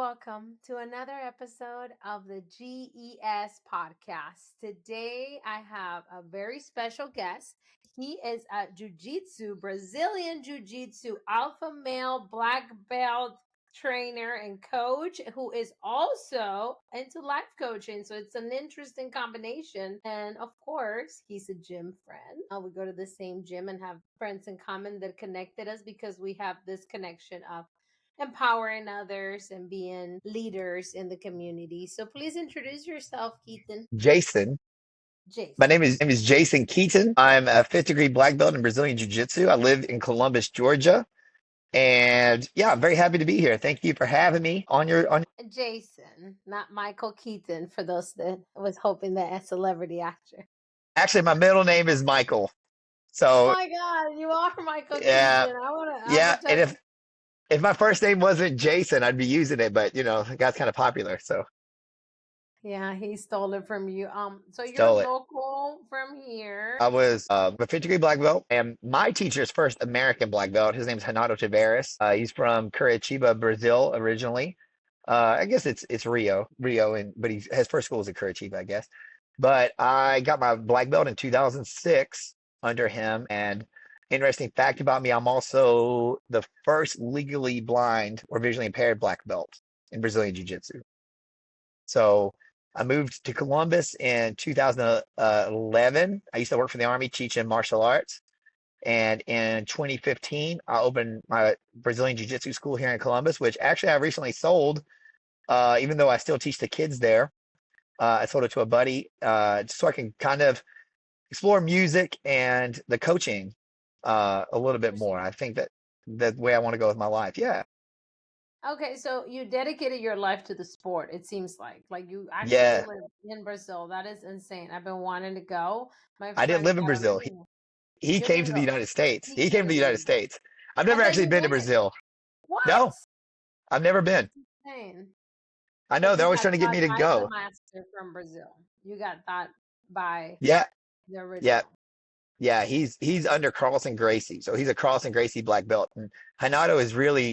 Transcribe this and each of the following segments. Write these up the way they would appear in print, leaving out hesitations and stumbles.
welcome to another episode of the G.E.S podcast. Today, I have a very special guest. He is a Brazilian Jiu-Jitsu alpha male black belt trainer and coach who is also into life coaching. So it's an interesting combination. And of course, he's a gym friend. We go to the same gym and have friends in common that connected us because we have this connection of empowering others and being leaders in the community. So please introduce yourself, Keaton. Jason. My Jason. name is Jason Keaton. I'm a fifth degree black belt in Brazilian Jiu-Jitsu. I live in Columbus, Georgia. And yeah, I'm very happy to be here. Thank you for having me on. Jason, not Michael Keaton, for those that was hoping that a celebrity actor. Actually, my middle name is Michael. Oh So my God, you are Michael yeah, Keaton. I yeah. would And tell if my first name wasn't Jason, I'd be using it, but the guy's kind of popular, so yeah, he stole it from you. So you're stole it. local from here. I was a fifth degree black belt, and my teacher's first American black belt. His name's Renato Tavares. He's from Curitiba, Brazil, originally. I guess it's Rio, and but his first school was in Curitiba, I guess. But I got my black belt in 2006 under him. And interesting fact about me, I'm also the first legally blind or visually impaired black belt in Brazilian Jiu-Jitsu. So I moved to Columbus in 2011. I used to work for the Army teaching martial arts. And in 2015, I opened my Brazilian Jiu-Jitsu school here in Columbus, which actually I recently sold, even though I still teach the kids there. I sold it to a buddy so I can kind of explore music and the coaching a little bit more. I think that the way I want to go with my life. Yeah. Okay, so you dedicated your life to the sport, it seems like you actually Yeah. live in Brazil. That is insane. I've been wanting to go. My I didn't friend live in got a Brazil. He you came didn't to the go. United States. He He came came to to the the United United. States. I've I never thought actually you been to did. Brazil. What? No, I've never been. That's insane. I know But they're you always got trying to get taught me to by the go. master from Brazil. You got taught by Yeah, the yeah, original. yeah. He's under Carlson Gracie, so he's a Carlson Gracie black belt. And Hanato is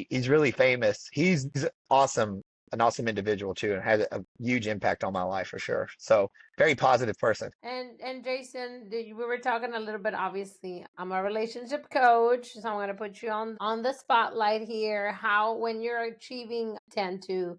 he's really famous. He's awesome, an awesome individual too, and had a huge impact on my life for sure. So very positive person. And Jason, we were talking a little bit. Obviously, I'm a relationship coach, so I'm going to put you on the spotlight here. How when you're achieving, tend to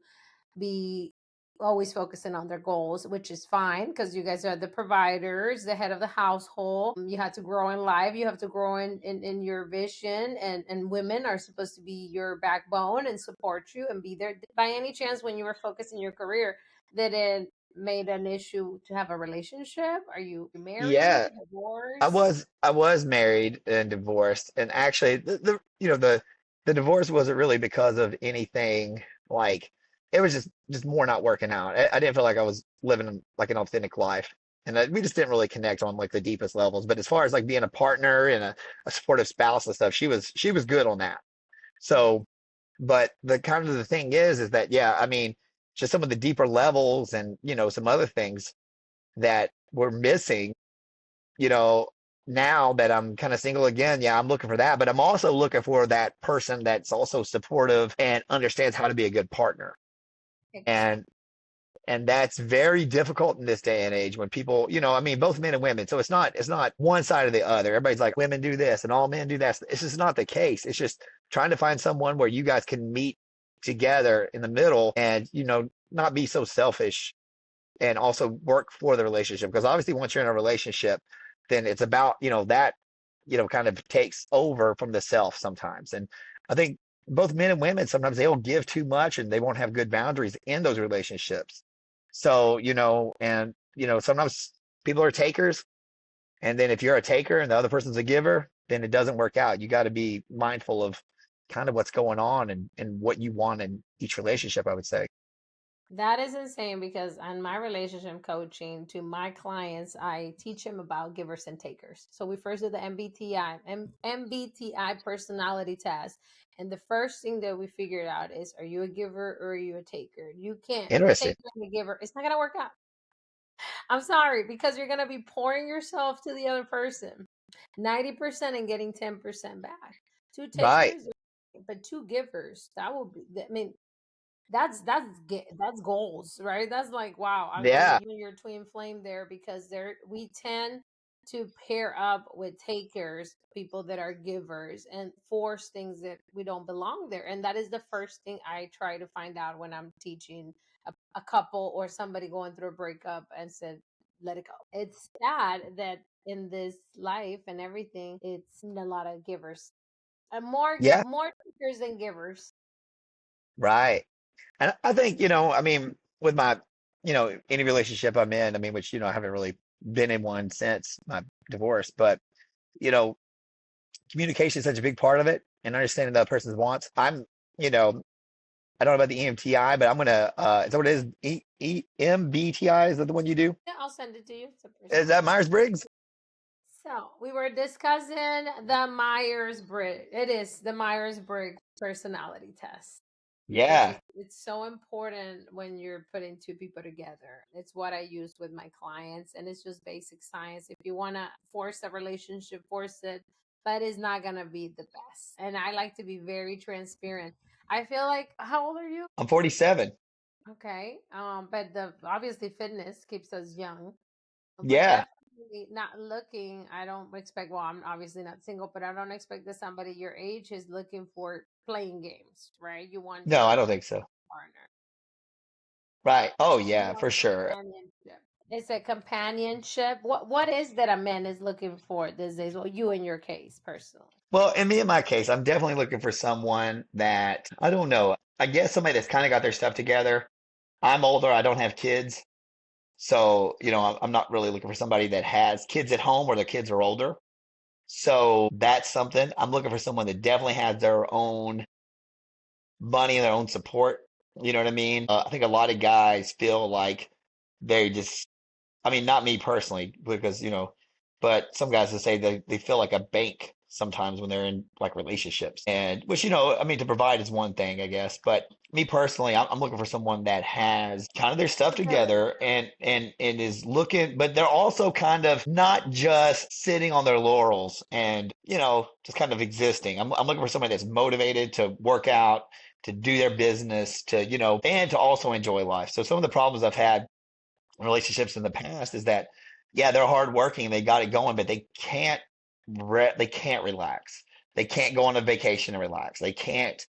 be always focusing on their goals, which is fine because you guys are the providers, the head of the household. You have to grow in life. You have to grow in your vision, and women are supposed to be your backbone and support you and be there. By any chance, when you were focused in your career, that it made an issue to have a relationship? Are you married, Yeah, divorced? I was married and divorced, and actually the divorce wasn't really because of anything like it was just more not working out. I didn't feel like I was living like an authentic life, and we just didn't really connect on like the deepest levels. But as far as like being a partner and a supportive spouse and stuff, she was good on that. So, but the kind of the thing is that yeah, I mean, just some of the deeper levels and some other things that were missing you know, now that I'm kind of single again, yeah, I'm looking for that, but I'm also looking for that person that's also supportive and understands how to be a good partner. And Exactly. and that's very difficult in this day and age when people, I mean, both men and women. So it's not one side or the other. Everybody's like women do this and all men do that. It's just not the case. It's just trying to find someone where you guys can meet together in the middle and, not be so selfish and also work for the relationship because obviously once you're in a relationship then it's about that kind of takes over from the self sometimes. And I think both men and women sometimes they'll give too much and they won't have good boundaries in those relationships. So and sometimes people are takers, and then if you're a taker and the other person's a giver, then it doesn't work out. You got to be mindful of kind of what's going on and what you want in each relationship, I would say. That is insane because on my relationship coaching to my clients, I teach them about givers and takers. So we first do the MBTI personality test. And the first thing that we figured out is, are you a giver or are you a taker? You can't be a Interesting. taker and a giver. It's not going to work out. I'm sorry, because you're going to be pouring yourself to the other person 90% and getting 10% back. Two Right. takers, but two givers. That will be, I mean, That's goals, right? That's like, wow, I'm Yeah. you and your twin flame there, because there we tend to pair up with takers, people that are givers, and force things that we don't belong there. And that is the first thing I try to find out when I'm teaching a couple or somebody going through a breakup, and said, let it go. It's sad that in this life and everything, it's a lot of givers, and Yeah. more takers than givers. Right. And I think, I mean, with my, any relationship I'm in, I mean, which, I haven't really been in one since my divorce, but, you know, communication is such a big part of it and understanding the other person's wants. I don't know about the EMTI, but I'm gonna, is that what it is? EMBTI, is that the one you do? Yeah, I'll send it to you. It's a Is that personality. Myers-Briggs? So we were discussing the Myers Briggs. It is the Myers Briggs personality test, which is, Yeah. it's so important when you're putting two people together. It's what I use with my clients, and it's just basic science. If you want to force a relationship, force it, but it's not gonna be the best. And I like to be very transparent. I feel like, how old are you? I'm 47. Okay. But the obviously fitness keeps us young. But Yeah. definitely not looking. I don't expect, well, I'm obviously not single, but I don't expect that somebody your age is looking for playing games, right? You want No, I your don't think so. partner. Right. Oh, You yeah, want for sure. companionship. It's a companionship. What is that a man is looking for these days? Well, you in your case personally. Well, in my case, I'm definitely looking for someone that, I don't know, I guess somebody that's kind of got their stuff together. I'm older, I don't have kids. So, I'm not really looking for somebody that has kids at home or their kids are older. So that's something. I'm looking for someone that definitely has their own money and their own support. You know what I mean? I think a lot of guys feel like they just, I mean, not me personally, because, but some guys will say they feel like a bank sometimes when they're in like relationships. And which, I mean, to provide is one thing, I guess. But me personally, I'm looking for someone that has kind of their stuff Stability. together and is looking, but they're also kind of not just sitting on their laurels and, just kind of existing. I'm looking for somebody that's motivated to work out, to do their business, to, and to also enjoy life. So some of the problems I've had relationships in the past is that yeah, they're hardworking, they got it going, but they can't relax. They can't go on a vacation and relax. They can't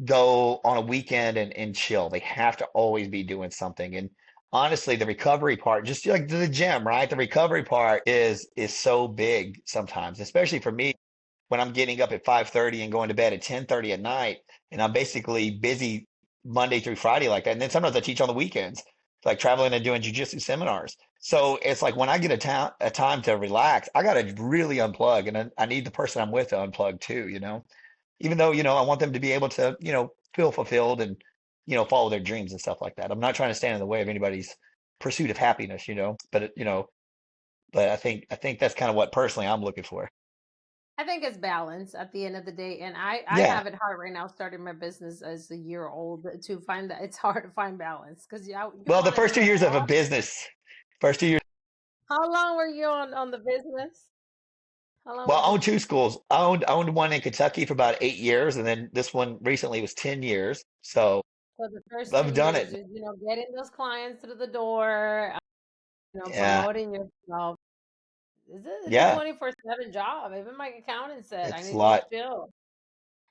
go on a weekend and chill. They have to always be doing something. And honestly, the recovery part, just like the gym, right? The recovery part is so big sometimes, especially for me when I'm getting up at 5:30 and going to bed at 10:30 at night, and I'm basically busy Monday through Friday like that. And then sometimes I teach on the weekends, like traveling and doing jujitsu seminars. So it's like when I get a time to relax, I got to really unplug, and I need the person I'm with to unplug too, even though, I want them to be able to, feel fulfilled and, follow their dreams and stuff like that. I'm not trying to stand in the way of anybody's pursuit of happiness, but I think that's kind of what personally I'm looking for. I think it's balance at the end of the day. And I Yeah. have it hard right now starting my business as a year old to find that it's hard to find balance, because you Well, the want to first do two it years of a all. business, first 2 years, How long were you on the business? How long well, was I it? owned two schools. I owned one in Kentucky for about 8 years, and then this one recently was 10 years. So So the first I've done 10 years it. is, getting those clients through the door, Yeah. promoting yourself. It's a Yeah. 24/7 job. Even my accountant said I It's a need to lot. chill.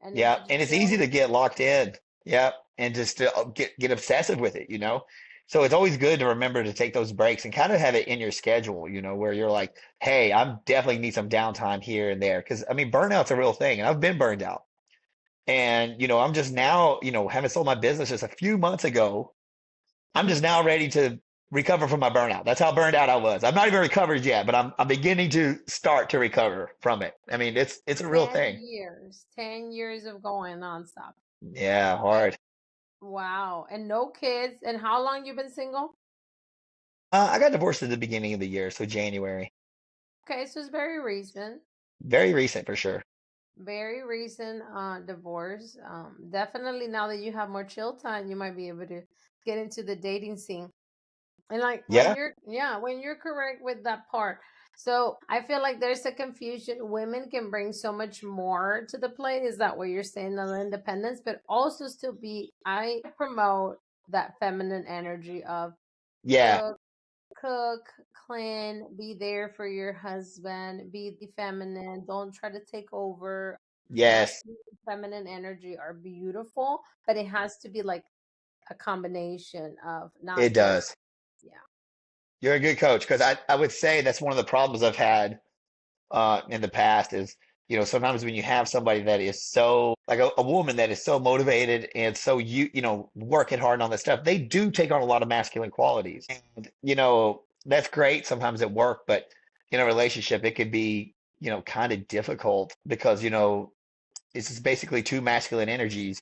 I need Yeah, to just and it's easy chill. to get locked in. Yeah, and just to get obsessive with it. So it's always good to remember to take those breaks and kind of have it in your schedule, where you're like, hey, I'm definitely need some downtime here and there. Because I mean, burnout's a real thing, and I've been burned out. And I'm just now, having sold my business just a few months ago, I'm just now ready to recover from my burnout. That's how burned out I was. I'm not even recovered yet, but I'm beginning to start to recover from it. I mean, it's a real 10 thing. years, 10 years of going nonstop. Yeah, And hard. wow. And no kids. And how long you been single? I got divorced at the beginning of the year, so January. Okay, so it's very recent. Very recent for sure. Very recent divorce. Definitely now that you have more chill time, you might be able to get into the dating scene. And like when Yeah. you're, yeah, when you're correct with that part. So I feel like there's a confusion. Women can bring so much more to the plate. Is that what you're saying? The independence, but also still be. I promote that feminine energy of Yeah. cook, cook, clean, be there for your husband, be feminine. Don't try to take over. Yes, Masculine and feminine energy are beautiful, but it has to be like a combination of it not just does. yeah. You're a good coach because I would say that's one of the problems I've had in the past is, sometimes when you have somebody that is so like a woman that is so motivated and so working hard on this stuff, they do take on a lot of masculine qualities. And, that's great sometimes at work, but in a relationship, it could be, kind of difficult because, it's just basically two masculine energies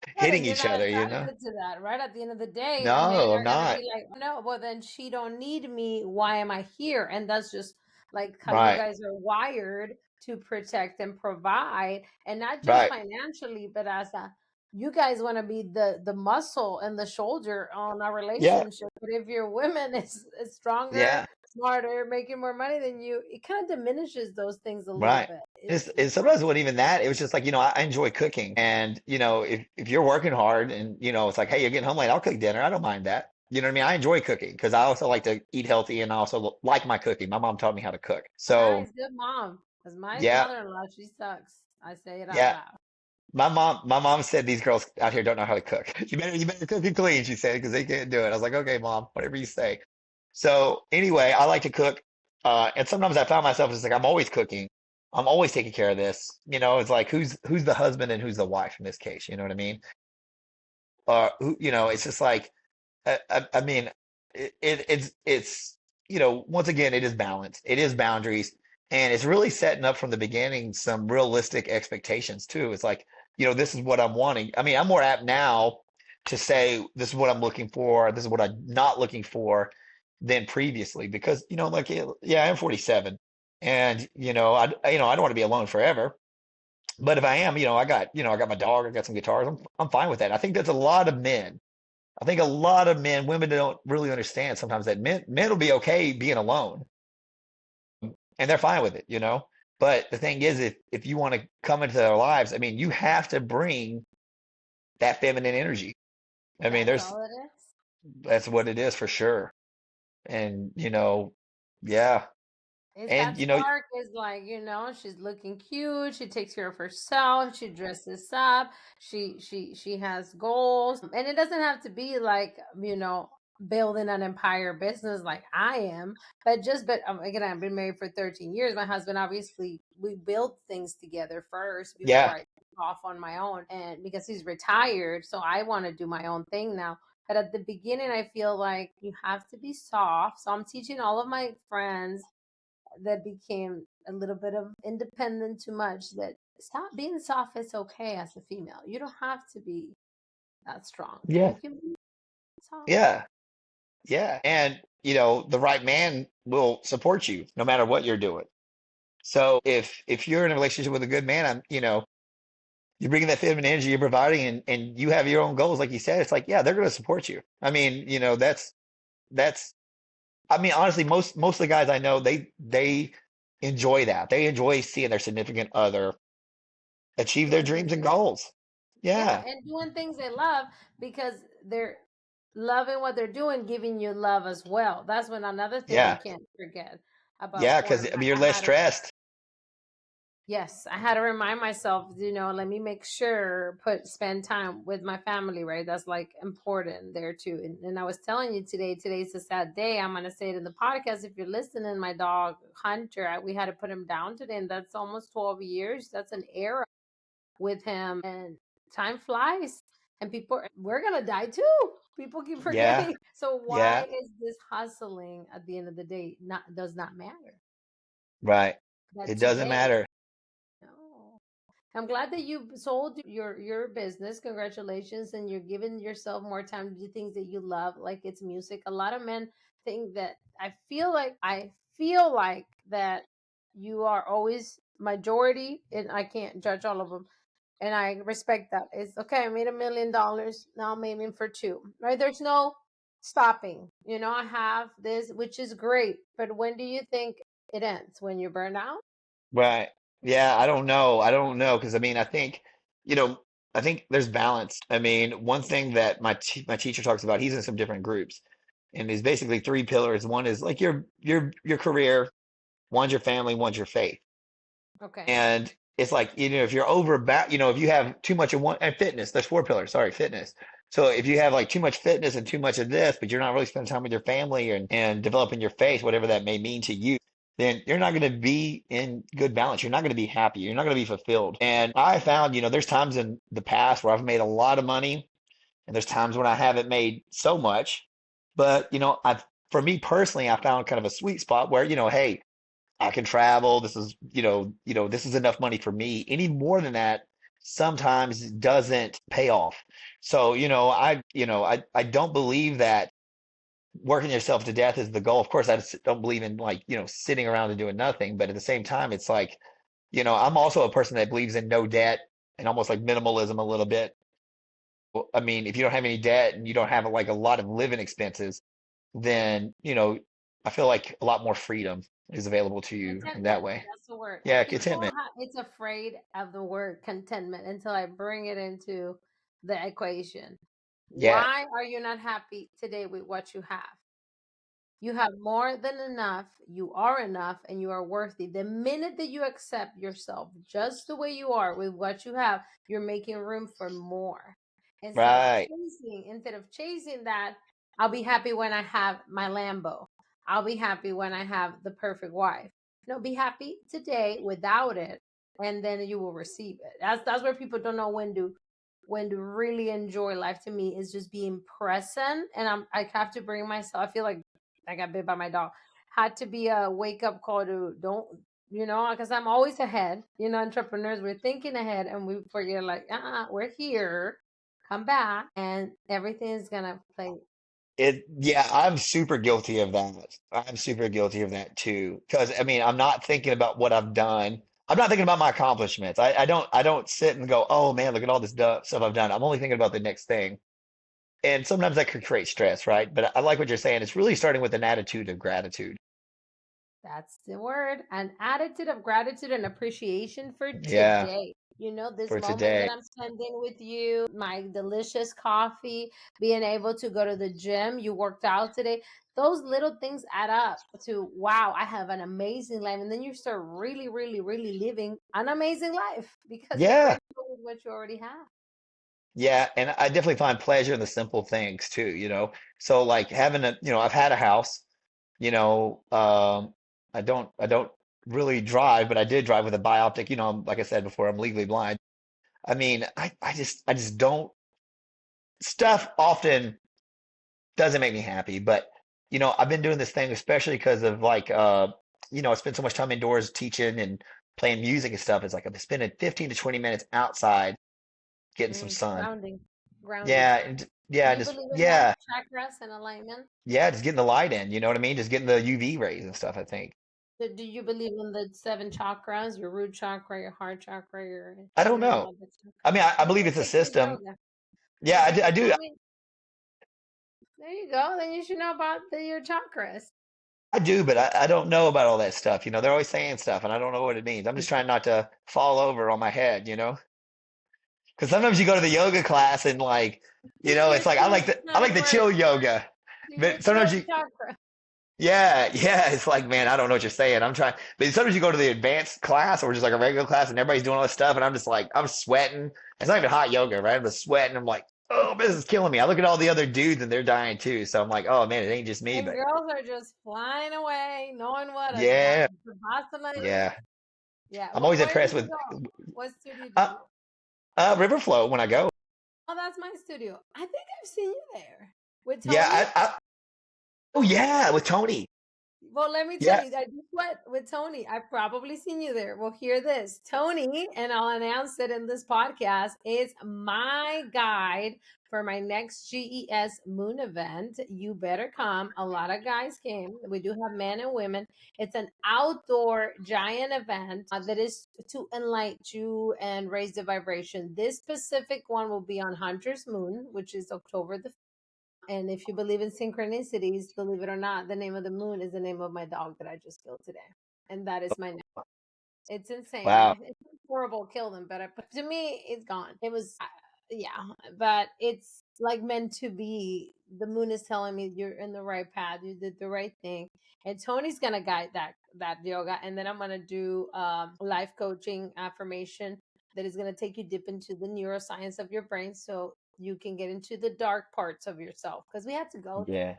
Yeah, but hitting you're each not other, attracted to that, right? At the end of the day, men No, I'm are gonna not. be like, no, well then she don't need me. Why am I here? And that's just like how you Right, guys are wired to protect and provide, and not just right. financially, but as a you guys want to be the muscle and the shoulder on a Yeah, relationship. But if your woman is stronger, yeah. smarter, making more money than you, it kind of diminishes those things a little Right. bit. And sometimes it wasn't even that. It was just like, I enjoy cooking. And, if you're working hard and, it's like, hey, you're getting home late, I'll cook dinner. I don't mind that. You know what I mean? I enjoy cooking because I also like to eat healthy and I also like my cooking. My mom taught me how to cook. So, Nice, good mom. Because my yeah, mother-in-law, she sucks. I say it out yeah. loud. My mom said these girls out here don't know how to cook. You better cook and clean, she said, because they can't do it. I was like, okay, mom, whatever you say. So anyway, I like to cook. And sometimes I found myself just like I'm always cooking. I'm always taking care of this. It's like who's the husband and who's the wife in this case, you know what I mean? It's just like I mean, it's once again, it is balance, it is boundaries, and it's really setting up from the beginning some realistic expectations too. It's like, this is what I'm wanting. I mean, I'm more apt now to say this is what I'm looking for, this is what I'm not looking for than previously because like yeah, I'm 47, and I don't want to be alone forever. But if I am, I got my dog, I got some guitars. I'm fine with that. I think there's a lot of men. I think a lot of men, women don't really understand sometimes that men will be okay being alone and they're fine with it. But the thing is, if you want to come into their lives, I mean, you have to bring that feminine energy. I mean, That's there's all it is. that's what it is for sure. And yeah. Is And that spark is like, she's looking cute, she takes care of herself, she dresses up, she has goals. And it doesn't have to be like, building an empire business like I am, but again, I've been married for 13 years. My husband, obviously, we built things together first before yeah, I took off on my own, and because he's retired, so I want to do my own thing now. But at the beginning, I feel like you have to be soft. So I'm teaching all of my friends that became a little bit of independent too much that stop being soft. It's okay as a female. You don't have to be that strong. yeah, You can be soft. yeah, yeah. And the right man will support you no matter what you're doing. So if you're in a relationship with a good man, you're bringing that feminine energy, you're providing, and you have your own goals, like you said. It's like, yeah, they're going to support you. I mean, that's. I mean, honestly, most of the guys I know, they enjoy that. They enjoy seeing their significant other achieve their Doing dreams things and they love. goals. Yeah, Yeah, and doing things they love because they're loving what they're doing, giving you love as well. That's when another thing we yeah, can't forget about yeah. where Because I mean, you're I less had to stressed. yes, I had to remind myself, let me make sure spend time with my family, right? That's like important there too. And I was telling you today's a sad day. I'm gonna say it in the podcast. If you're listening, my dog Hunter, we had to put him down today, and that's almost 12 years. That's an era with him, and time flies. And we're gonna die too. People keep Yeah, forgetting. So why yeah, is this hustling at the end of the day not does not matter? right. But It doesn't today, matter. no. I'm glad that you sold your business. Congratulations, and you're giving yourself more time to do things that you love, like it's music. A lot of men think that I feel like that you are always majority, and I can't judge all of them, and I respect that. It's okay. I made $1 million. Now I'm aiming for two. Right? There's no stopping. I have this, which is great. But when do you think it ends when you burn out. Right. Yeah, I don't know. I don't know because I mean, I think, you know, I think there's balance. I mean, one thing that my teacher talks about, he's in some different groups, and there's basically three pillars. One is like your career, one's your family, one's your faith. Okay. And it's like, if you're if you have too much of one, and fitness, there's four pillars, sorry, fitness. So if you have like too much fitness and too much of this, but you're not really spending time with your family and developing your faith, whatever that may mean to you, then you're not going to be in good balance. You're not going to be happy. You're not going to be fulfilled. And I found, there's times in the past where I've made a lot of money and there's times when I haven't made so much. But, for me personally, I found kind of a sweet spot where, hey, I can travel. This is, this is enough money for me. Any more than that sometimes doesn't pay off. So, I don't believe that working yourself to death is the goal. Of course, don't believe in like, sitting around and doing nothing. But at the same time, it's like, I'm also a person that believes in no debt and almost like minimalism a little bit. I mean, if you don't have any debt and you don't have like a lot of living expenses, then, I feel like a lot more freedom is available to you in that Contentment. way. That's the word. Yeah, People contentment. it's afraid of the word contentment until I bring it into the equation. Yeah, Why are you not happy today with what you have? You have more than enough. You are enough and you are worthy. The minute that you accept yourself just the way you are with what you have, you're making room for more. right. Instead of chasing that, I'll be happy when I have my Lambo. I'll be happy when I have the perfect wife. No, be happy today without it, and then you will receive it. That's where people don't know when to really enjoy life. To me is just being present, and I have to bring myself. I feel like I got bit by my dog. Had to be a wake up call to don't, because I'm always ahead. Entrepreneurs, we're thinking ahead and we forget, like, we're here, come back, and everything is gonna play. Yeah, I'm super guilty of that. I'm super guilty of that too. Because I mean, I'm not thinking about what I've done. I'm not thinking about my accomplishments. I don't sit and go, oh man, look at all this stuff I've done. I'm only thinking about the next thing. And sometimes that could create stress, right? But I like what you're saying. It's really starting with an attitude of gratitude. That's the word. An attitude of gratitude and appreciation for Yeah, today. This for moment that today. I'm spending with you, my delicious coffee, being able to go to the gym, you worked out today. Those little things add up to, wow, I have an amazing life. And then you start really, really, really living an amazing life because you're Yeah. grateful with what you already have. Yeah, and I definitely find pleasure in the simple things too, So like having I've had a house, you know, um, I don't really drive, but I did drive with a bioptic, like I said before, I'm legally blind. I mean, I just don't stuff often doesn't make me happy, but I've been doing this thing especially because of like I spend so much time indoors teaching and playing music and stuff. It's like I'm spending 15 to 20 minutes outside getting some sun. Grounding, grounding. Yeah, Do yeah, you just believe in that yeah, chakras and alignment? yeah, just getting the light in, you know what I mean? Just getting the UV rays and stuff, I think. Do you believe in the seven chakras, your root chakra, your heart chakra, your I don't any know. other I chakra? mean, I You believe do it's a sacred system. yoga. Yeah, Okay, I do. tell me. There you go. Then you should know about your chakras. I do, but I don't know about all that stuff. They're always saying stuff and I don't know what it means. I'm just trying not to fall over on my head. Because sometimes you go to the yoga class and like, Your it's like I like throat the I like doesn't the work. chill yoga. Your But sometimes throat you chakra. yeah, yeah, it's like, man, I don't know what you're saying. I'm trying, but sometimes you go to the advanced class or just like a regular class and everybody's doing all this stuff and I'm just like, I'm sweating. It's not even hot yoga, right? I'm just sweating. I'm like, oh, this is killing me. I look at all the other dudes and they're dying too. So I'm like, oh man, it ain't just me, And but girls are just flying away, knowing what a yeah, Savasana is. yeah. Yeah. I'm always Where do impressed you with go? What studio do uh, you go? River flow when I go. Oh, that's my studio. I think I've seen you there with Yeah, Tony. oh yeah, with Tony. Well, let me tell Yeah, you, I just went with Tony. I've probably seen you there. Well, hear this. Tony, and I'll announce it in this podcast, is my guide for my next GES Moon event. You better come. A lot of guys came. We do have men and women. It's an outdoor giant event that is to enlighten you and raise the vibration. This specific one will be on Hunter's Moon, which is October the, and if you believe in synchronicities, believe it or not, the name of the moon is the name of my dog that I just killed today. and that is my neck. It's insane. Wow. It's horrible, kill them, but to me, it's gone. It was, yeah, but it's like meant to be. The moon is telling me you're in the right path. You did the right thing, and Tony's gonna guide that yoga, and then I'm gonna do life coaching affirmation that is gonna take you deep into the neuroscience of your brain, so you can get into the dark parts of yourself because we had to go there. Yeah.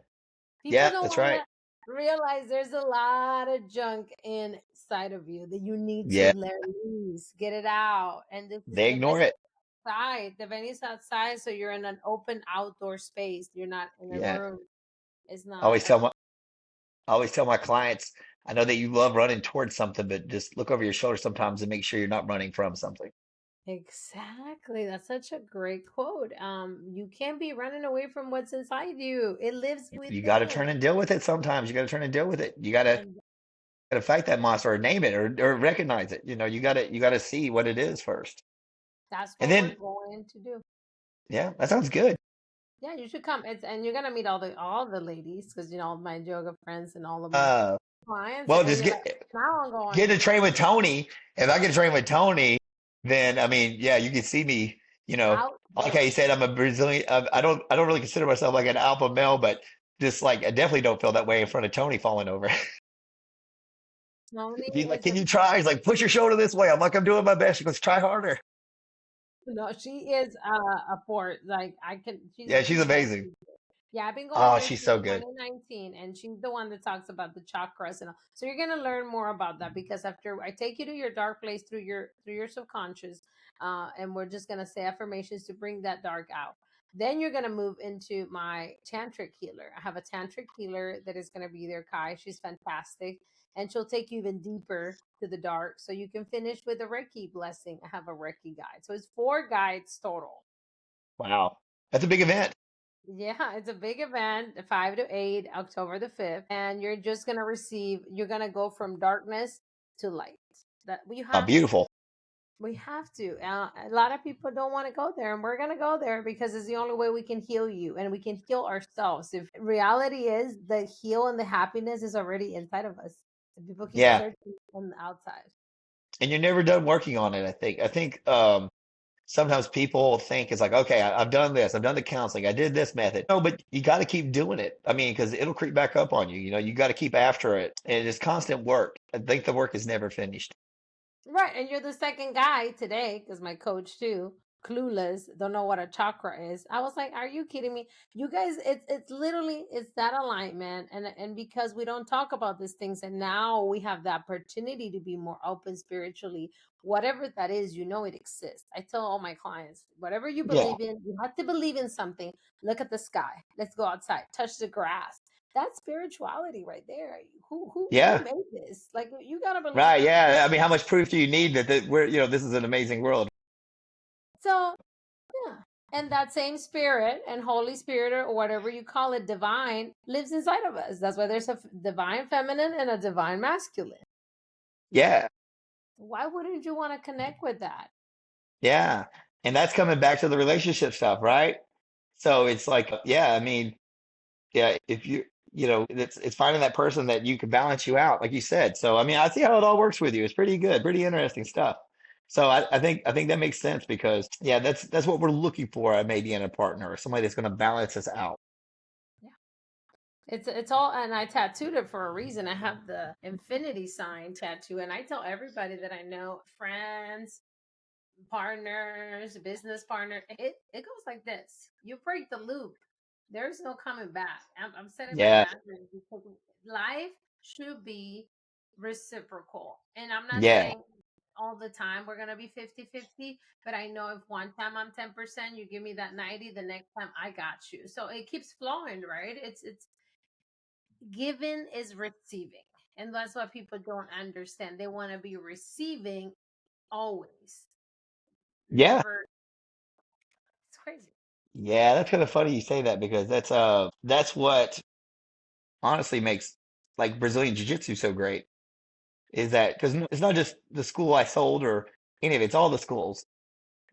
People Yeah, don't that's want right. to realize there's a lot of junk inside of you that you need to Yeah. let loose, get it out. And They the best ignore it. outside, the venue's outside, so you're in an open outdoor space. You're not in a Yeah. room. It's I not always tell my I always tell my clients, I know that you love running towards something, but just look over your shoulder sometimes and make sure you're not running from something. exactly. That's such a great quote. You can't be running away from what's inside you. It lives You got to within. turn and deal with it sometimes. You got to turn and deal with it. You got to And fight that monster or name it or recognize it. You got to see what it is first. that's And what we're then, going to do. yeah, that sounds good. Yeah, you should come. It's and you're gonna meet all the ladies because all my yoga friends and all of my Uh, clients, well, and just you're like, now I'm get going to train with Tony. If I get to train with Tony, then I mean, yeah, you can see me, like how you outdoors. said, I'm a Brazilian. I don't really consider myself like an alpha male, but just like I definitely don't feel that way in front of Tony falling over. Tony He's like, is can a you try? He's like, push your shoulder this way. I'm like, I'm doing my best. She goes, try harder. no, she is a port. Like I can, Yeah, she's she's my amazing. teacher. Yeah, I've been going Oh, there she's since so good. 2019, and she's the one that talks about the chakras and all. So you're gonna learn more about that because after I take you to your dark place through your subconscious, and we're just gonna say affirmations to bring that dark out. Then you're gonna move into my tantric healer. I have a tantric healer that is gonna be there, Kai. She's fantastic, and she'll take you even deeper to the dark, so you can finish with a Reiki blessing. I have a Reiki guide, so it's 4 guides total. Wow. That's a big event. Yeah, it's a big event, 5 to 8, October the 5th, and you're gonna go from darkness to light. That we Oh, have to. beautiful. We have to. A lot of people don't want to go there, and we're gonna go there because it's the only way we can heal you, and we can heal ourselves. If reality is the heal and the happiness is already inside of us, and people keep Yeah. searching on the outside. And you're never done working on it, I think. Sometimes people think it's like, okay, I've done this, I've done the counseling, I did this method. No, but you got to keep doing it. I mean, because it'll creep back up on you. You got to keep after it. And it's constant work. I think the work is never finished. Right, and you're the second guy today because my coach too, clueless, don't know what a chakra is. I was like, "Are you kidding me? You guys, it's literally it's that alignment, and because we don't talk about these things, and now we have the opportunity to be more open spiritually. Whatever that is, it exists. I tell all my clients, whatever you Yeah. believe in, you have to believe in something. Look at the sky. Let's go outside. Touch the grass. That's spirituality right there. Who Yeah. made this? Like you gotta believe Right. it. Yeah. I mean, how much proof do you need that this is an amazing world? So, yeah. And that same spirit and Holy Spirit or whatever you call it, divine, lives inside of us. That's why there's a divine feminine and a divine masculine. Yeah. Why wouldn't you want to connect with that? Yeah. And that's coming back to the relationship stuff, right? So it's like, yeah, I mean, yeah, if it's finding that person that you can balance you out, like you said. So I mean, I see how it all works with you. It's pretty good, pretty interesting stuff. So I think that makes sense because yeah, that's what we're looking for, maybe in a partner or somebody that's going to balance us out. Yeah. It's all, and I tattooed it for a reason. I have the infinity sign tattoo, and I tell everybody that I know, friends, partners, business partner. It goes like this. You break the loop. There's no coming back. I'm setting my Yeah, boundaries because life should be reciprocal. And I'm not yeah, saying all the time we're going to be 50-50, but I know if one time I'm 10%, you give me that 90, the next time I got you. So it keeps flowing, right? It's giving is receiving. And that's what people don't understand. They want to be receiving always. yeah, Never. It's crazy. yeah. That's kind of funny you say that because that's what honestly makes like Brazilian Jiu-Jitsu so great is that because it's not just the school I sold or any of it, it's all the schools.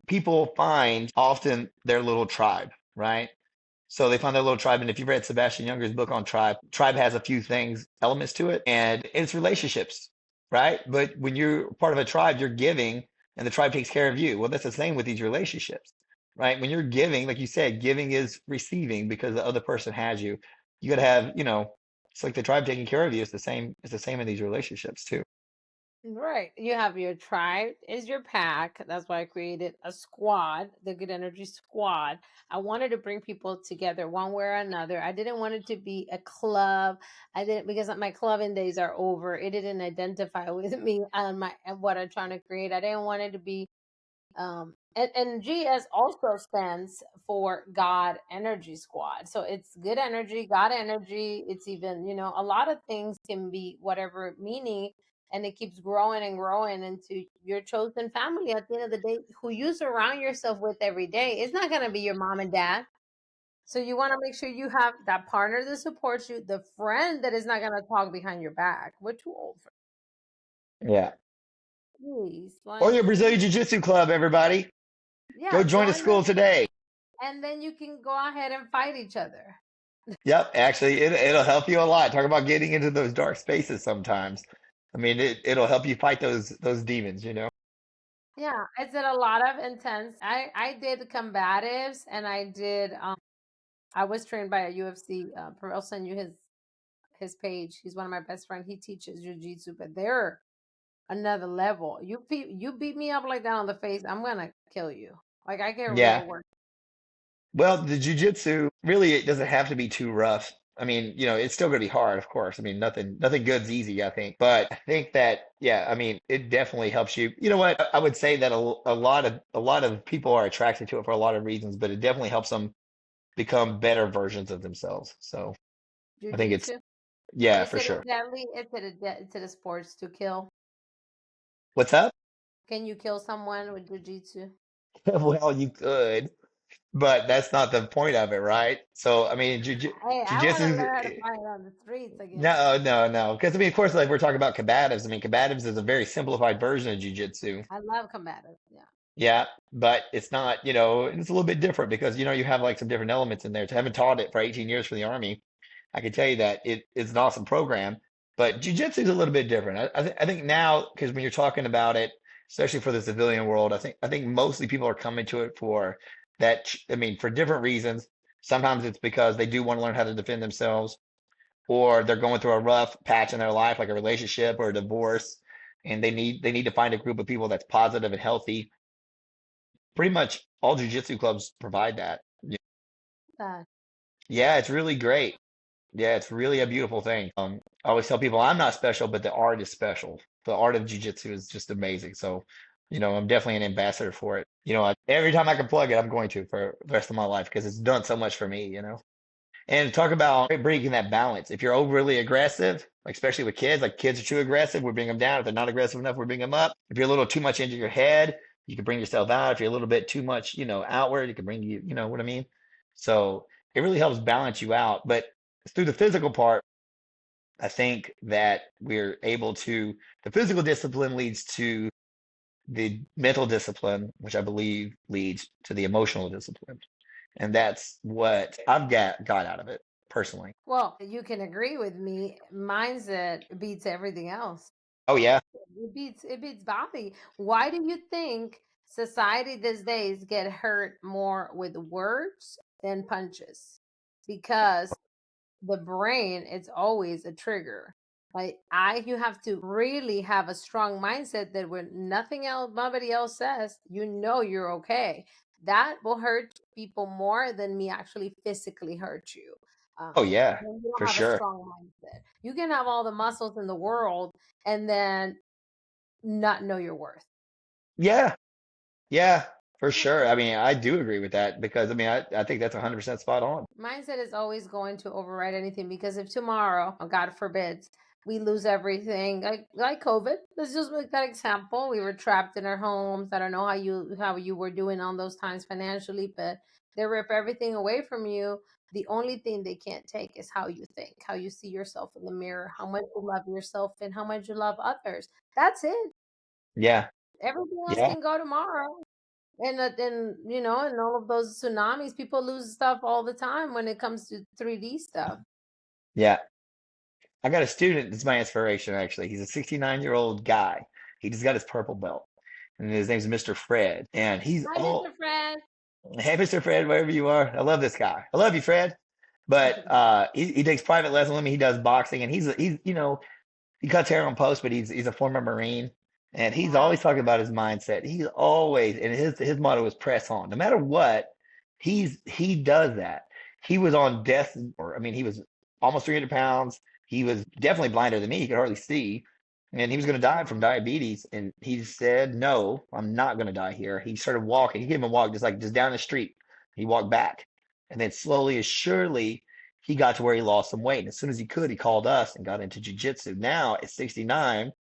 People find often their little tribe, right? So they find their little tribe, and if you've read Sebastian Junger's book on tribe, tribe has a few things, elements to it, and it's relationships. right? But when you're part of a tribe, you're giving and the tribe takes care of you. Well, that's the same with these relationships, right? When you're giving, like you said, giving is receiving because the other person has you. You got to have, it's like the tribe taking care of you. It's the same in these relationships too. Right. You have your tribe is your pack. That's why I created a squad, the Good Energy Squad. I wanted to bring people together one way or another. I didn't want it to be a club. I didn't because my clubbing days are over. It didn't identify with me and my and what I'm trying to create. I didn't want it to be and G.E.S also stands for God Energy Squad. So it's good energy, God energy. It's even, a lot of things can be whatever meaning, and it keeps growing and growing into your chosen family at the end of the day, who you surround yourself with every day. It's not going to be your mom and dad. So you want to make sure you have that partner that supports you, the friend that is not going to talk behind your back. We're too old for Yeah. these. Or Like, your Brazilian Jiu-Jitsu club, everybody. yeah, Go join a join them school today. and then you can go ahead and fight each other. Yep, actually, it'll help you a lot. Talk about getting into those dark spaces sometimes. I mean, it'll help you fight those demons. Yeah, I did a lot of intense. I did combatives, and I was trained by a UFC. I'll send you his page. He's one of my best friends. He teaches jujitsu, but they're another level. You beat me up like that on the face, I'm gonna kill you. Like I get real Yeah. work. Well, the jujitsu really it doesn't have to be too rough. I mean, it's still going to be hard, of course. I mean, nothing good's easy, I think. But I think that, yeah, I mean, it definitely helps you. You know what? I would say that a lot of people are attracted to it for a lot of reasons, but it definitely helps them become better versions of themselves. So I think it's, Jujitsu. yeah, Is for it a sure. deadly? Is it a sports to kill? What's up? Can you kill someone with jujitsu? Well, you could, but that's not the point of it, right? So, I mean, Hey, I want to jujitsu. learn how to fight on the streets again. No, no, no. Because I mean, of course, like we're talking about combatives. I mean, combatives is a very simplified version of jujitsu. I love combative. Yeah. Yeah, but it's not, it's a little bit different because you have like some different elements in there. To having taught it for 18 years for the Army, I can tell you that it is an awesome program. But jujitsu is a little bit different. I think now, because when you're talking about it, especially for the civilian world, I think mostly people are coming to it for that. I mean, for different reasons. Sometimes it's because they do want to learn how to defend themselves or they're going through a rough patch in their life, like a relationship or a divorce, and they need to find a group of people that's positive and healthy. Pretty much all jujitsu clubs provide that. Uh, Yeah, it's really great. Yeah, it's really a beautiful thing. I always tell people I'm not special, but the art is special. The art of jujitsu is just amazing. So, I'm definitely an ambassador for it. Every time I can plug it, I'm going to for the rest of my life because it's done so much for me. And talk about breaking that balance. If you're overly aggressive, like especially with kids, like kids are too aggressive, we bring them down. If they're not aggressive enough, we bring them up. If you're a little too much into your head, you can bring yourself out. If you're a little bit too much, outward, it can bring you, you know what I mean? So it really helps balance you out. But through the physical part, I think that the physical discipline leads to the mental discipline, which I believe leads to the emotional discipline. And that's what I've got out of it personally. well, you can agree with me. Mindset beats everything else. Oh yeah. It beats body. Why do you think society these days get hurt more with words than punches? Because the brain it's always a trigger. Like you have to really have a strong mindset that when nothing else nobody else says, you're okay. That will hurt people more than me actually physically hurt you. Oh yeah, When you don't for have a sure. strong mindset, you can have all the muscles in the world and then not know your worth. Yeah. Yeah, for sure. I mean, I do agree with that because I mean, I think that's 100% spot on. Mindset is always going to override anything because if tomorrow, oh God forbid, we lose everything, like COVID. Let's just make that example. We were trapped in our homes. I don't know how you were doing on those times financially, but they rip everything away from you. The only thing they can't take is how you think, how you see yourself in the mirror, how much you love yourself, and how much you love others. That's it. Yeah. Everything else Yeah. can go tomorrow. And all of those tsunamis, people lose stuff all the time when it comes to 3D stuff. Yeah. I got a student that's my inspiration, actually. He's a 69-year-old guy. He just got his purple belt, and his name's Mr. Fred. And he's Hi, Mr. all, Fred. hey, Mr. Fred, wherever you are. I love this guy. I love you, Fred. But he takes private lessons with me. He does boxing, and he's he cuts hair on post, but he's a former Marine, and he's Wow, always talking about his mindset. He's always, and his motto is press on, no matter what. He does that. He was on death, or I mean, he was almost 300 pounds. He was definitely blinder than me. He could hardly see, and he was going to die from wow. diabetes. And he said, "No, I'm not going to die here." He started walking. He came and walked just down the street. He walked back, and then slowly and surely he got to where he lost some weight. And as soon as he could, he called us and got into jiu-jitsu. Now at 69,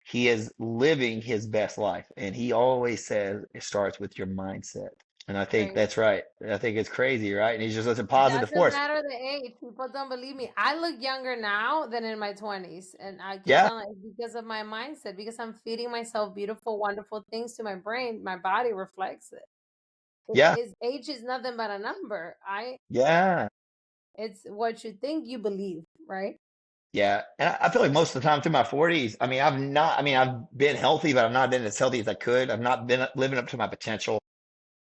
he is living his best life. And he always says it starts with your mindset. And I think Great. that's right. I think it's crazy, right? And he's just such a It positive doesn't force. matter the age. People don't believe me. I look younger now than in my 20s. And I keep Yeah, telling it's because of my mindset, because I'm feeding myself beautiful, wonderful things to my brain. My body reflects it. yeah, Age is nothing but a number. yeah, It's what you think you believe, right? yeah. And I feel like most of the time through my 40s, I've been healthy, but I've not been as healthy as I could. I've not been living up to my potential.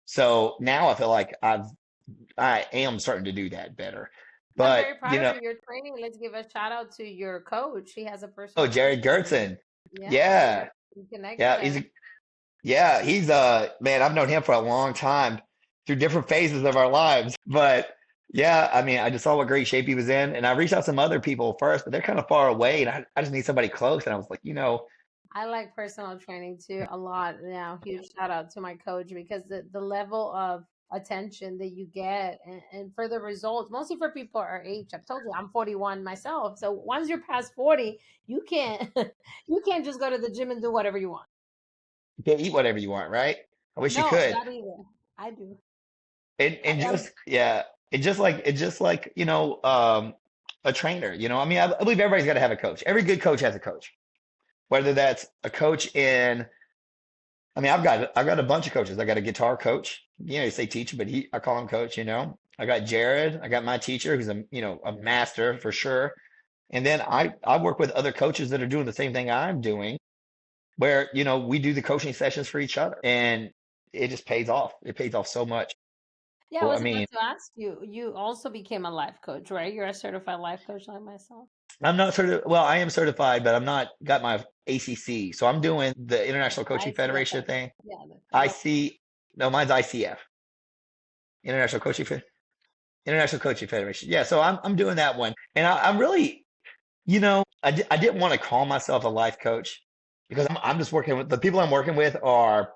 So now I feel like I am starting to do that better. Yeah, I'm But, very proud of you. Your training. Let's give a shout out to your coach. He has a oh, personal Jared trainer. Gertzen. Yeah, Yeah. we connected Yeah, there. he's man, I've known him for a long time through different phases of our lives. But yeah, I mean, I just saw what great shape he was in, and I reached out to some other people first, but they're kind of far away, and I just need somebody close. And I was like, I like personal training too a lot now. Huge shout out to my coach because the level of attention that you get and for the results, mostly for people our age. I've told you I'm 41 myself. So once you're past 40, you can't you can't just go to the gym and do whatever you want. you can eat whatever you want, right? I wish you No, could. not either. I do. And I am. just yeah, it just like a trainer. I believe everybody's got to have a coach. Every good coach has a coach, whether that's a coach in I've got a bunch of coaches. I got a guitar coach. You say teacher, but I call him coach. I got Jared. I got my teacher who's a master for sure. And then I work with other coaches that are doing the same thing I'm doing, where, we do the coaching sessions for each other, and it just pays off. It pays off so much. Yeah, I Well, I was about mean, to ask you. You also became a life coach, right? You're a certified life coach like myself. I'm not well, I am certified, but I'm not got my ACC. So I'm doing the International Coaching Federation ICFF. thing. Yeah, the one. IC, no, mine's ICF, International Coaching International Coaching Federation. Yeah, so I'm doing that one, and I'm really, I didn't want to call myself a life coach because I'm just working with the people I'm working with are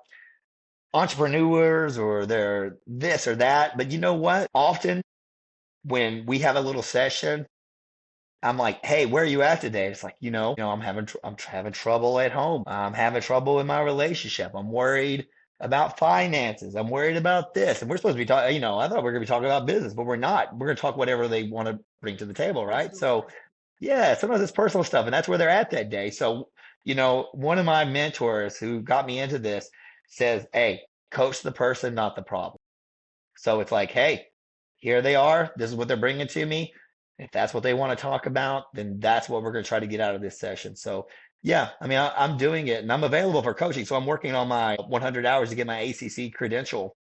entrepreneurs or they're this or that. But you know what? Often when we have a little session, I'm like, hey, where are you at today? It's like, I'm having trouble at home. I'm having trouble in my relationship. I'm worried about finances. I'm worried about this. And we're supposed to be talking, I thought we were going to be talking about business, but we're not. We're going to talk whatever they want to bring to the table, right? Personal So, stuff. yeah, sometimes it's personal stuff, and that's where they're at that day. So, one of my mentors who got me into this says, hey, coach the person, not the problem. So it's like, hey, here they are. This is what they're bringing to me. If that's what they want to talk about, then that's what we're going to try to get out of this session. So, yeah, I mean, I'm doing it and I'm available for coaching. So I'm working on my 100 hours to get my ACC credential.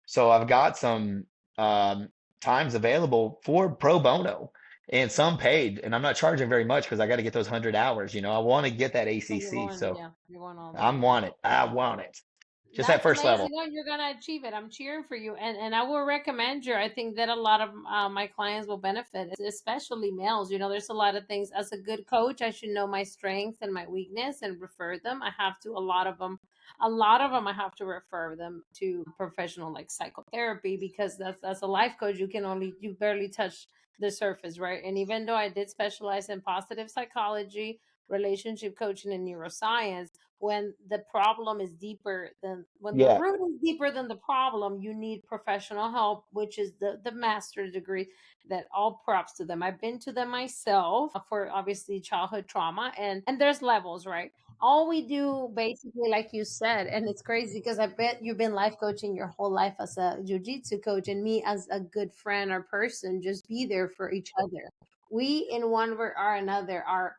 So I've got some um, times available for pro bono and some paid. And I'm not charging very much because I got to get those 100 hours. I want to get that So you're ACC. going, So yeah, you're going all the I way. want it. I want it. Just that That's first level. amazing. No, you're gonna achieve it. I'm cheering for you, and I will recommend you. I think that a lot of my clients will benefit, especially males. There's a lot of things. As a good coach, I should know my strengths and my weakness and refer them. I have to a lot of them. I have to refer them to professional like psychotherapy because that's a life coach. You barely touch the surface, right? And even though I did specialize in positive psychology, relationship coaching, and neuroscience, when the problem is deeper than when the Yeah. root is deeper than the problem, you need professional help, which is the master's degree. That all props to them. I've been to them myself for obviously childhood trauma, and there's levels, right? All we do basically, like you said, and it's crazy because I bet you've been life coaching your whole life as a jiu-jitsu coach, and me as a good friend or person, just be there for each other. We, in one way or another, are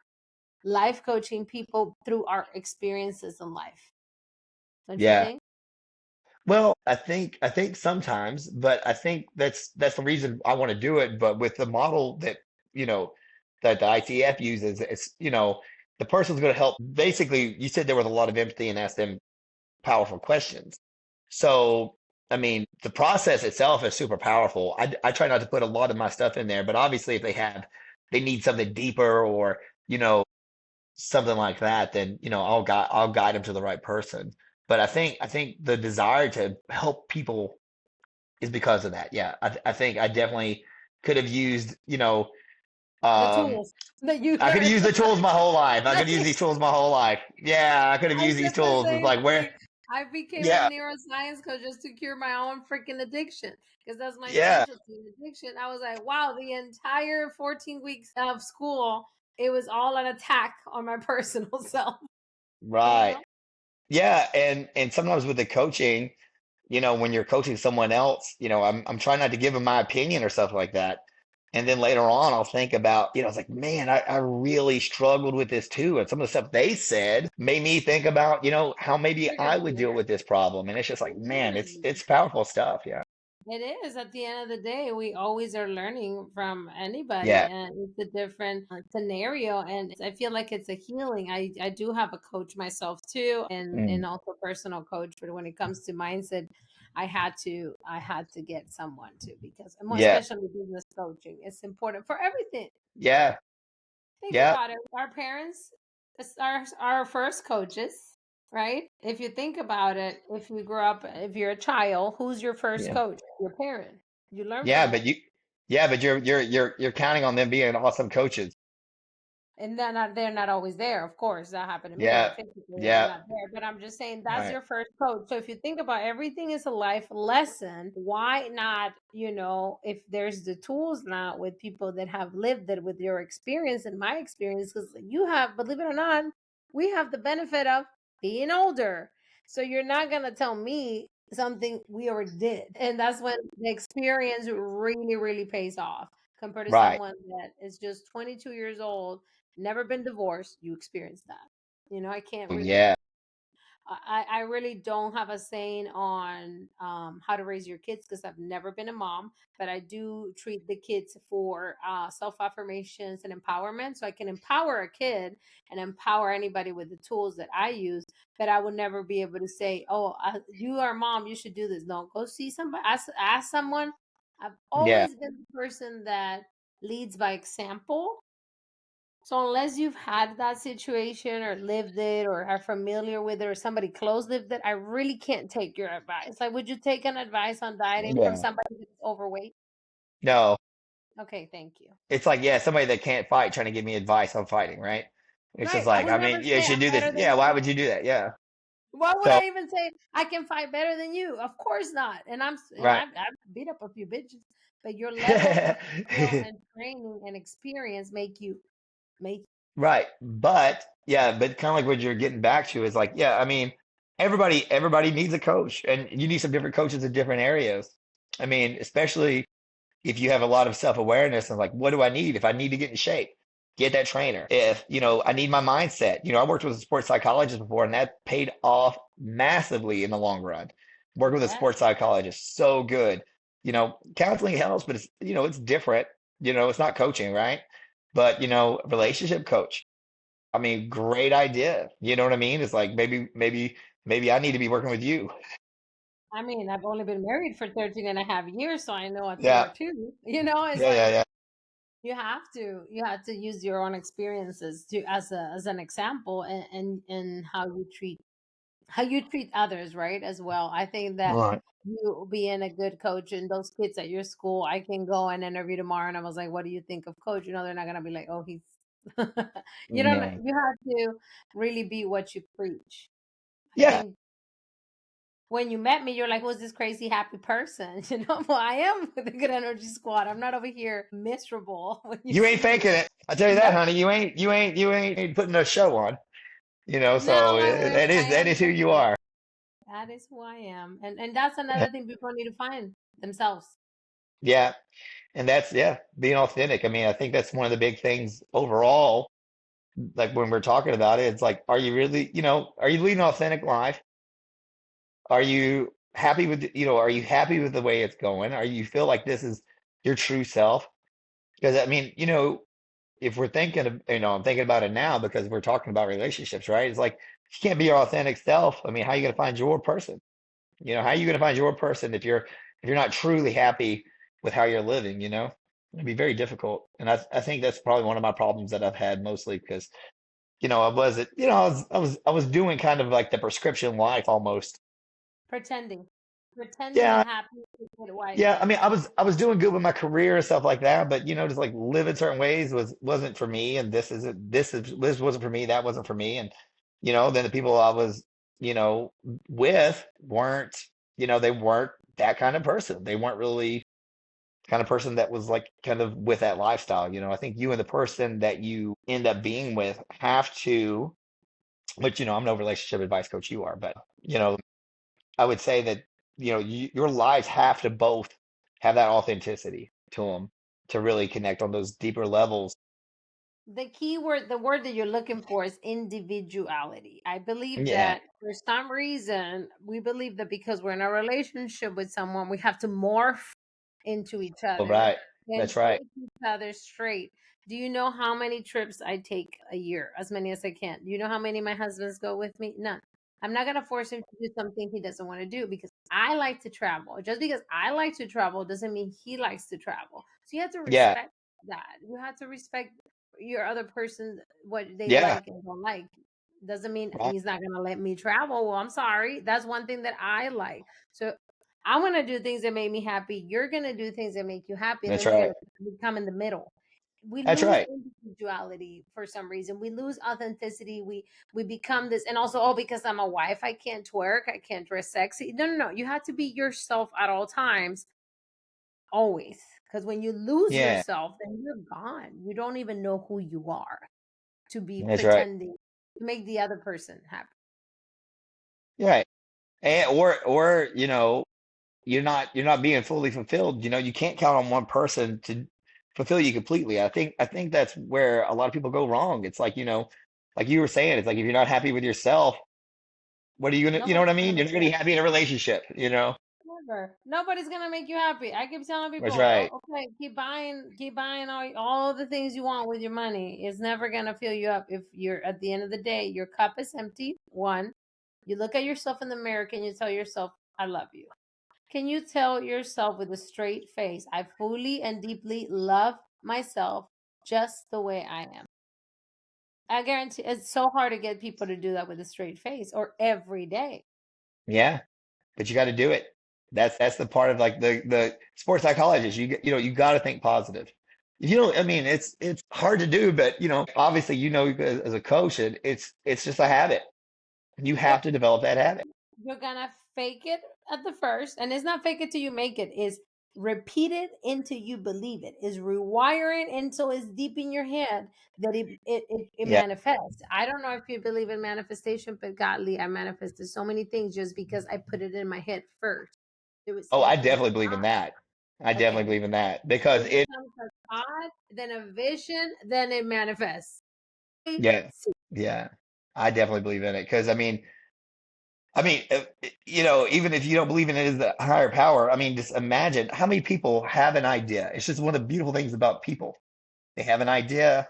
life coaching people through our experiences in life. Don't you Yeah. think? Well, I think sometimes, but I think that's the reason I want to do it. But with the model that, you know, that the ITF uses, it's, the person's going to help. Basically, you said there was a lot of empathy and asked them powerful questions. So, I mean, the process itself is super powerful. I try not to put a lot of my stuff in there, but obviously if they need something deeper or, you know, something like that, then, I'll guide them to the right person. But I think the desire to help people is because of that. Yeah. I think I definitely could have used, The um, tools that you I could have learned. used the tools my whole life. I could use these tools my whole life. Yeah, I could have I used these said the tools. It's same like where, thing. I became a yeah, neuroscience coach just to cure my own freaking addiction because that's my yeah, specialty in addiction. I was like, wow, the entire 14 weeks of school, it was all an attack on my personal self, you right. know? Yeah, and sometimes with the coaching, when you're coaching someone else, I'm trying not to give them my opinion or stuff like that. And then later on, I'll think about, it's like, man, I really struggled with this too. And some of the stuff they said made me think about, how maybe I Triggered would you. deal with this problem. And it's just like, It man, triggered it's you. it's powerful stuff. Yeah. It is. At the end of the day, we always are learning from anybody, Yeah. and it's a different scenario. And I feel like it's a healing. I do have a coach myself too, and Mm. also personal coach. But when it comes to mindset, I had to get someone too because more Yeah. especially business coaching. It's important for everything. Yeah. Think Yeah. about it. Our parents are our first coaches, right? If you think about it, if you grow up, if you're a child, who's your first Yeah. coach? Your parent. You learn from Yeah, them. but you're counting on them being awesome coaches. And they're not always there, of course. That happened to me. Yeah. Like physically, they're Yeah. not there. But I'm just saying that's Right. your first coach. So if you think about everything is a life lesson, why not, if there's the tools now with people that have lived it with your experience and my experience, because you have, believe it or not, we have the benefit of being older. So you're not gonna tell me something we already did. And that's when the experience really, really pays off compared to Right. someone that is just 22 years old, never been divorced, you experience that. I can't really, Yeah. I really don't have a saying on how to raise your kids because I've never been a mom, but I do treat the kids for self affirmations and empowerment. So I can empower a kid and empower anybody with the tools that I use, but I would never be able to say, oh, you are a mom, you should do this. No, go see somebody, ask someone. I've Yeah. always been the person that leads by example. So unless you've had that situation or lived it or are familiar with it or somebody close lived it, I really can't take your advice. Like, would you take an advice on dieting from Yeah. somebody that's overweight? No. Okay, thank you. It's like, yeah, somebody that can't fight trying to give me advice on fighting, right? It's just Right. I like, would I never mean, yeah, you say should I'm do this. better than Yeah, why you. would you do that? Yeah. Why would So, I even say I can fight better than you? Of course not. And right. I've beat up a few bitches, but your level of skill and training and experience make Right. But yeah, but kind of like what you're getting back to is like, yeah, I mean, everybody needs a coach and you need some different coaches in different areas. I mean, especially if you have a lot of self-awareness and like, what do I need? If I need to get in shape, get that trainer. If, I need my mindset. I worked with a sports psychologist before and that paid off massively in the long run. Work with a yes. sports psychologist, so good. Counseling helps, but it's different. It's not coaching, right? But, relationship coach. I mean, great idea. You know what I mean? It's like maybe I need to be working with you. I mean, I've only been married for 13 and a half years, so I know a thing Yeah. or two. It's Yeah, yeah, like yeah. you have to use your own experiences to as an example and how you treat others, right? As well. I think that Right. you being a good coach and those kids at your school, I can go and interview tomorrow and I was like, what do you think of coach? They're not gonna be like, oh, he's you don't Yeah. you have to really be what you preach. I Yeah. think when you met me, you're like, who's this crazy happy person? Well, I am with the good energy squad. I'm not over here miserable when you You ain't see me. faking it. I tell you No, that, honey. You ain't putting a show on. no, So I wish that I is that am is who you different. are. That is who I am. And that's another thing people need to find themselves. Yeah. And that's, yeah, being authentic. I mean, I think that's one of the big things overall. Like when we're talking about it, it's like, are you really, are you leading an authentic life? Are you happy with, are you happy with the way it's going? Are you feel like this is your true self? Because I mean, if we're thinking of, I'm thinking about it now because we're talking about relationships, right? It's like, if you can't be your authentic self, I mean, how are you going to find your person? How are you going to find your person if you're not truly happy with how you're living, It'd be very difficult. And I think that's probably one of my problems that I've had mostly because, I wasn't, I was doing kind of like the prescription life almost. Pretending, pretending Yeah, and happy to get white yeah. I mean, guys. I was doing good with my career and stuff like that, but just like living certain ways wasn't for me, and this wasn't for me, that wasn't for me, and then the people I was, you know, with weren't, they weren't that kind of person. They weren't really kind of person that was like kind of with that lifestyle. I think you and the person that you end up being with have to, which I'm no relationship advice coach you are, but you know I would say that your lives have to both have that authenticity to them to really connect on those deeper levels. The key word, the word that you're looking for is individuality. I believe Yeah. that for some reason, we believe that because we're in a relationship with someone, we have to morph into each All other right. and That's right. take each other straight. Do you know how many trips I take a year? As many as I can. Do you know how many my husbands go with me? None. I'm not going to force him to do something he doesn't want to do because I like to travel. Just because I like to travel doesn't mean he likes to travel. So you have to Yeah. respect that. You have to respect your other person what they Yeah. like and don't like. Doesn't mean Right. he's not gonna let me travel. Well, I'm sorry. That's one thing that I like. So I'm gonna do things that make me happy. You're gonna do things that make you happy, and then That's we're right. gonna become in the middle. We That's lose right. individuality for some reason. We lose authenticity. We become this, and also, oh, because I'm a wife, I can't twerk, I can't dress sexy. No, no, no. You have to be yourself at all times, always. Because when you lose Yeah. yourself, then you're gone. You don't even know who you are to be That's right. pretending to make the other person happy. Right. And or you're not being fully fulfilled. You can't count on one person to fulfill you completely. I think that's where a lot of people go wrong. It's like, like you were saying, it's like if you're not happy with yourself, what are you gonna, you know Nobody's what I gonna mean? You're make not you gonna be happy. happy in a relationship. Never. Nobody's gonna make you happy. I keep telling people, That's right. oh, okay, keep buying all the things you want with your money. It's never gonna fill you up if you're at the end of the day, your cup is empty. One, you look at yourself in the mirror, can you tell yourself, I love you? Can you tell yourself with a straight face, I fully and deeply love myself just the way I am? I guarantee it's so hard to get people to do that with a straight face or every day. Yeah, but you got to do it. That's the part of like the sports psychologist. You got to think positive. I mean, it's hard to do, but obviously, as a coach, it's just a habit. You have Yep. to develop that habit. You're gonna fake it at the first, and it's not fake it till you make it, is repeat it until you believe it, is rewiring until it's deep in your head that it Yeah. manifests. I don't know if you believe in manifestation, but godly, I manifested so many things just because I put it in my head first. Oh, I It was definitely believe in that. I definitely okay. believe in that because It becomes a thought, then a vision, then it manifests. yeah, yeah, I definitely believe in it because I mean, even if you don't believe in it as the higher power, I mean, just imagine how many people have an idea. It's just one of the beautiful things about people. They have an idea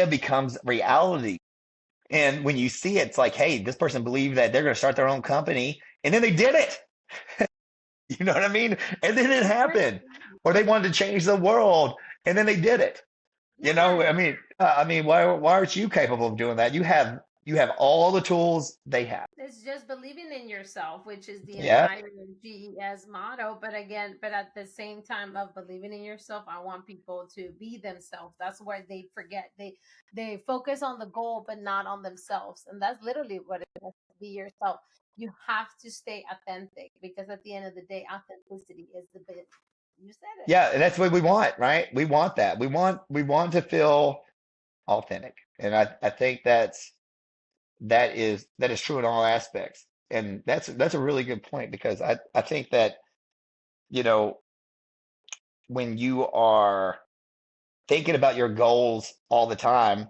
becomes reality. And when you see it, it's like, hey, this person believed that they're going to start their own company, and then they did it. You know what I mean? And then it happened. Or they wanted to change the world, and then they did it. I Yes. mean, why aren't you capable of doing that? You have all the tools they have. It's just believing in yourself, which is the Yeah, entire GES motto. But again, but at the same time of believing in yourself, I want people to be themselves. That's why they forget. They focus on the goal, but not on themselves. And that's literally what it is to be yourself. You have to stay authentic because at the end of the day, authenticity is the bit. You said it. yeah, and that's what we want, right? We want that. We want to feel authentic, and I think that is true in all aspects, and that's a really good point because I think that you know when you are thinking about your goals all the time,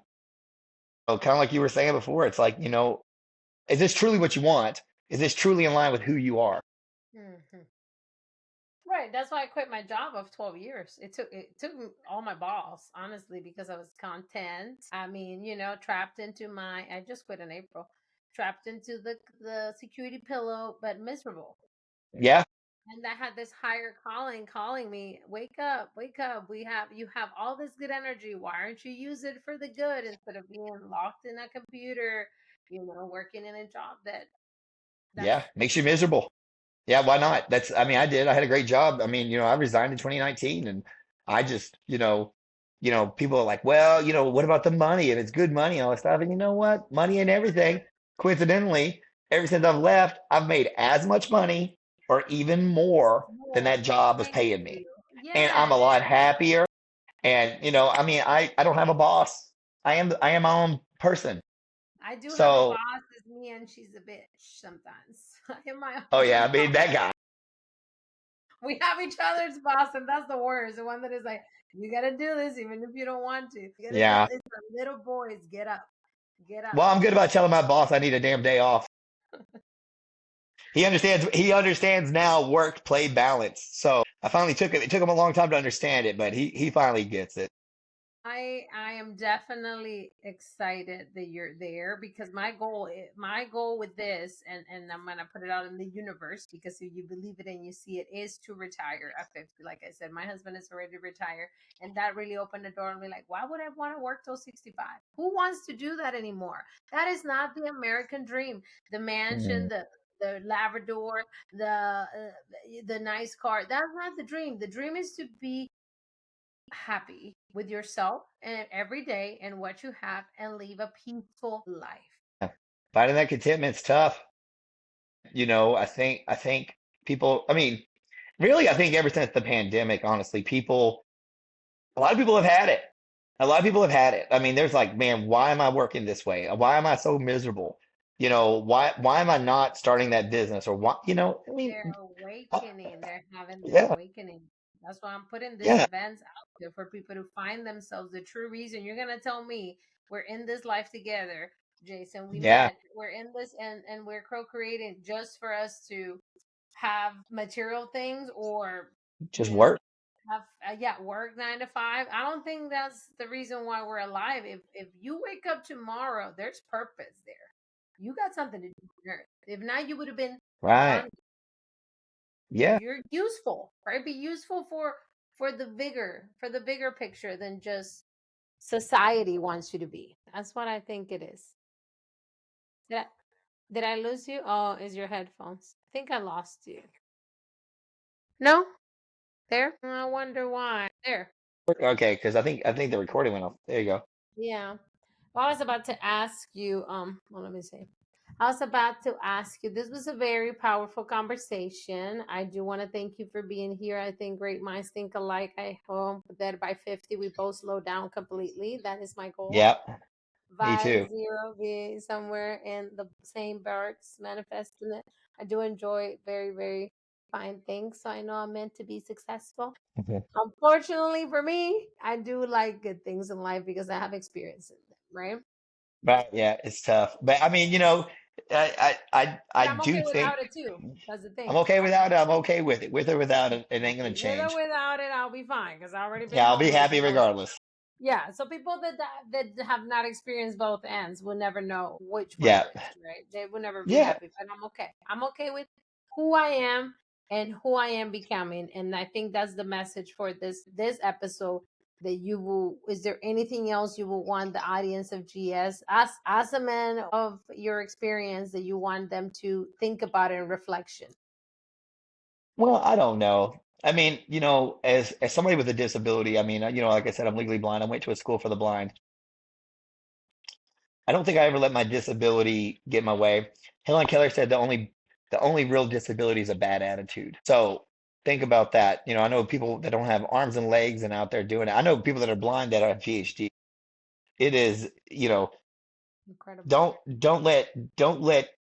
kind of like you were saying before, it's like, is this truly what you want? Is this truly in line with who you are? Hmm. Right. That's why I quit my job of 12 years. It took all my balls, honestly, because I was content. I mean, trapped into my I just quit in April. Trapped into the security pillow, but miserable. Yeah, And I had this higher calling me, wake up, wake up. You have all this good energy. Why aren't you use it for the good instead of being locked in a computer, working in a job yeah, that's makes you miserable. Yeah, why not? I mean, I did. I had a great job. I mean, I resigned in 2019 and I just, people are like, well, what about the money? And it's good money and all that stuff. And you know what? Money and everything. Coincidentally, ever since I've left, I've made as much money or even more than more. that job was Thank paying you. me. And I'm Yes. a lot happier. And, I mean, I don't have a boss. I am my own person. I do have a So, boss. It's me, and she's a bitch sometimes. In my oh own yeah, I boss. mean, that guy. We have each other's boss, and that's the worst. The one that is like, you gotta do this even if you don't want to. You gotta tell Yeah. it's the little boys, get up, get up. Well, I'm good about telling my boss I need a damn day off. He understands now work play balance. So I finally took it. It took him a long time to understand it, but he finally gets it. I am definitely excited that you're there because my goal with this, and I'm gonna put it out in the universe, because if you believe it and you see it, is to retire at 50. Like I said, my husband is already retired, and that really opened the door and be like, why would I want to work till 65? Who wants to do that anymore? That is not the American dream. The mansion, Mm. the Labrador, the nice car. That's not the dream. The dream is to be happy with yourself and every day and what you have, and live a peaceful life. Yeah. Finding that contentment's tough. I think people. I mean, really, I think ever since the pandemic, honestly, a lot of people have had it. A lot of people have had it. I mean, there's like, man, why am I working this way? Why am I so miserable? Why am I not starting that business? Or why, I mean, They're awakening. They're having their yeah, awakening. That's why I'm putting these yeah, events out there for people to find themselves. The true reason you're gonna tell me we're in this life together, Jason. We yeah. met. We're in this, and we're co-creating just for us to have material things, or Just you know work. have yeah, work 9 to 5. I don't think that's the reason why we're alive. If you wake up tomorrow, there's purpose there. You got something to do on earth. If not, you would have been Right. on. Yeah. You're useful, right? Be useful for the bigger picture than just society wants you to be. That's what I think it is. Did I lose you? Oh, is your headphones? I think I lost you. No, there. I wonder why. There. Okay, because I think the recording went off. There you go. Yeah. Well, I was about to ask you, well, let me see. I was about to ask you, this was a very powerful conversation. I do want to thank you for being here. I think great minds think alike. I hope that by 50, we both slow down completely. That is my goal. Yeah, me By too. zero, be somewhere in the same barracks, manifesting it. I do enjoy very, very fine things. So I know I'm meant to be successful. Mhm. Unfortunately for me, I do like good things in life because I have experience in them, right? But yeah, it's tough. But I mean, I But I'm do okay think without it too. That's the I'm thing. okay without it. I'm okay with it. With or without it, it ain't gonna With or change. without it, I'll be fine because I've already been Yeah, I'll be homeless. happy regardless. Yeah, so people that have not experienced both ends will never know which one Yeah. it is, right? They will never be Yeah. happy. But I'm okay. I'm okay with who I am and who I am becoming. And I think that's the message for this episode. That you will. Is there anything else you will want the audience of GS, as a man of your experience, that you want them to think about in reflection? Well, I don't know. I mean, as somebody with a disability, I mean, like I said, I'm legally blind. I went to a school for the blind. I don't think I ever let my disability get in my way. Helen Keller said the only real disability is a bad attitude. So think about that. I know people that don't have arms and legs and out there doing it. I know people that are blind that have PhD. It is, Incredible. don't let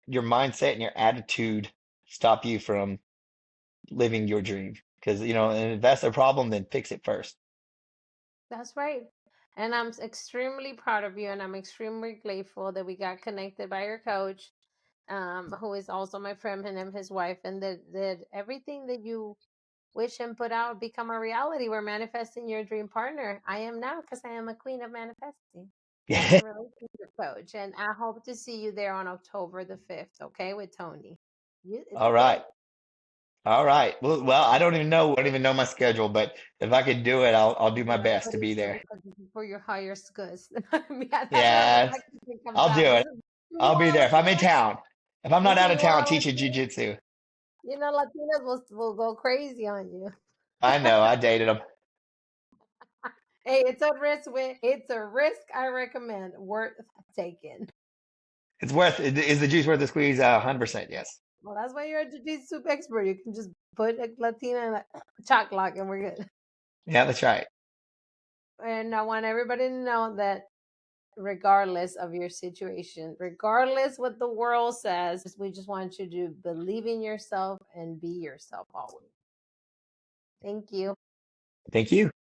your mindset and your attitude stop you from living your dream. Because, and if that's a problem, then fix it first. That's right. And I'm extremely proud of you, and I'm extremely grateful that we got connected by your coach, who is also my friend, and his wife, and that everything that you wish and put out become a reality. We're manifesting your dream partner. I am now, because I am a queen of manifesting and a relationship coach. And I hope to see you there on October the 5th, okay, with Tony. It's All a right. date. All right. Well, I don't even know my schedule, but if I could do it, I'll do my Well, best to pretty be sure, there. because this is for your highest goods. Yeah, that's where the Yeah, Mexican comes I'll do out. This it. is, I'll be want there if I'm in Latinas? town. If I'm You not say out of you want town a teaching Latina? jujitsu, Latinas will go crazy on you. I know I dated them. Hey, it's a risk I recommend, worth taking. It's worth. Is the juice worth the squeeze? 100%. Yes. Well, that's why you're a jiu-jitsu expert. You can just put a Latina in a chalk lock and we're good. Yeah, that's right. And I want everybody to know that regardless of your situation, regardless what the world says, we just want you to believe in yourself and be yourself always. Thank you. Thank you.